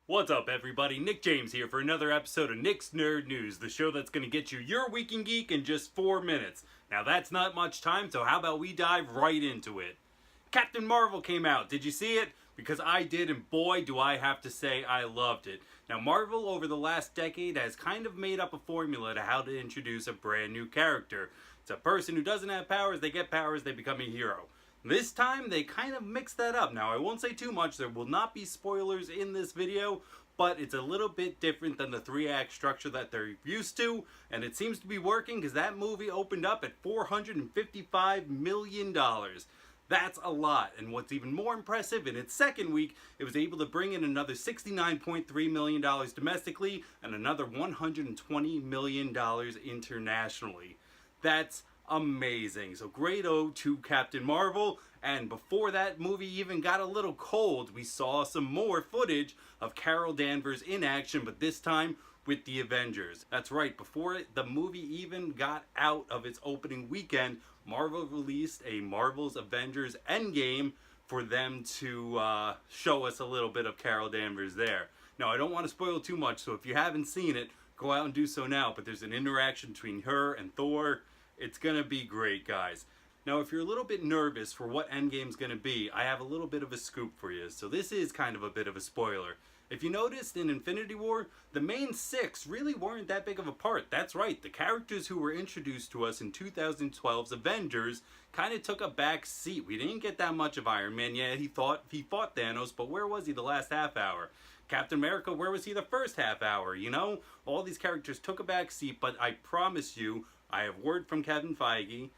What's up, everybody? Nick James here for another episode of Nick's Nerd News, the show that's going to get you your Week in Geek in just 4 minutes. Now, that's not much time, so how about we dive right into it? Captain Marvel came out. Did you see it? Because I did, and boy, do I have to say I loved it. Now, Marvel, over the last decade, has kind of made up a formula to how to introduce a brand new character. It's a person who doesn't have powers, they get powers, they become a hero. This time, they kind of mixed that up. Now, I won't say too much. There will not be spoilers in this video, but it's a little bit different than the 3-act structure that they're used to, and it seems to be working because that movie opened up at $455 million. That's a lot, and what's even more impressive, in its second week, it was able to bring in another $69.3 million domestically and another $120 million internationally. That's amazing. So great ode to Captain Marvel. And before that movie even got a little cold, we saw some more footage of Carol Danvers in action, but this time with the Avengers. That's right, before the movie even got out of its opening weekend, Marvel released a Marvel's Avengers Endgame for them to show us a little bit of Carol Danvers there. Now, I don't want to spoil too much, so if you haven't seen it, go out and do so now, but there's an interaction between her and Thor. It's gonna be great, guys. Now, if you're a little bit nervous for what Endgame's gonna be, I have a little bit of a scoop for you. So this is kind of a bit of a spoiler. If you noticed in Infinity War, the main 6 really weren't that big of a part. That's right, the characters who were introduced to us in 2012's Avengers kind of took a back seat. We didn't get that much of Iron Man yet. He fought Thanos, but where was he the last half hour? Captain America, where was he the first half hour? You know, all these characters took a back seat, but I promise you, I have word from Kevin Feige,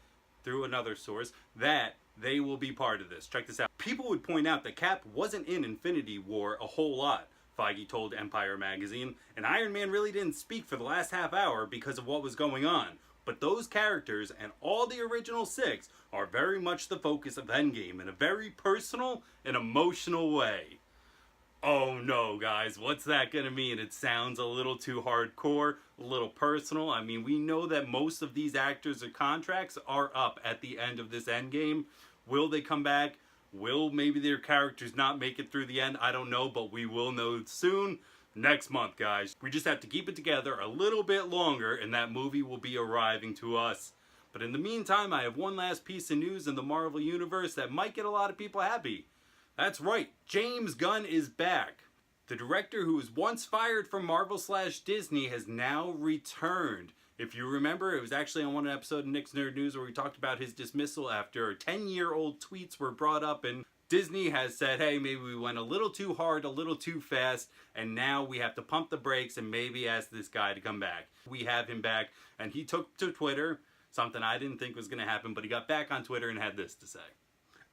through another source, that they will be part of this. Check this out. People would point out that Cap wasn't in Infinity War a whole lot, Feige told Empire Magazine, and Iron Man really didn't speak for the last half hour because of what was going on. But those characters and all the original 6 are very much the focus of Endgame in a very personal and emotional way. Oh no, guys, what's that gonna mean? It sounds a little too hardcore, a little personal. I mean, we know that most of these actors' contracts are up at the end of this Endgame. Will they come back? Will maybe their characters not make it through the end? I don't know, but we will know soon. Next month, guys. We just have to keep it together a little bit longer, and that movie will be arriving to us. But in the meantime, I have one last piece of news in the Marvel Universe that might get a lot of people happy. That's right, James Gunn is back. The director who was once fired from Marvel/Disney has now returned. If you remember, it was actually on one episode of Nick's Nerd News where we talked about his dismissal after 10-year-old tweets were brought up, and Disney has said, hey, maybe we went a little too hard, a little too fast, and now we have to pump the brakes and maybe ask this guy to come back. We have him back, and he took to Twitter, something I didn't think was going to happen, but he got back on Twitter and had this to say.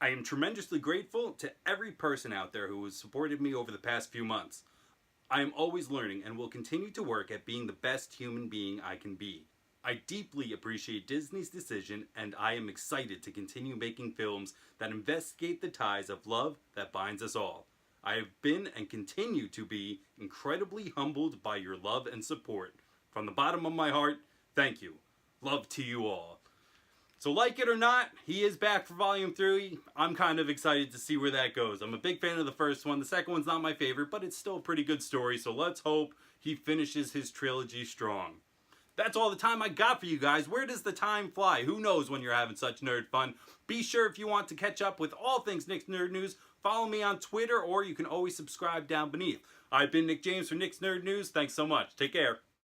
I am tremendously grateful to every person out there who has supported me over the past few months. I am always learning and will continue to work at being the best human being I can be. I deeply appreciate Disney's decision, and I am excited to continue making films that investigate the ties of love that binds us all. I have been and continue to be incredibly humbled by your love and support. From the bottom of my heart, thank you. Love to you all. So like it or not, he is back for Volume 3. I'm kind of excited to see where that goes. I'm a big fan of the first one. The second one's not my favorite, but it's still a pretty good story, so let's hope he finishes his trilogy strong. That's all the time I got for you guys. Where does the time fly? Who knows when you're having such nerd fun? Be sure, if you want to catch up with all things Nick's Nerd News, follow me on Twitter, or you can always subscribe down beneath. I've been Nick James for Nick's Nerd News. Thanks so much. Take care.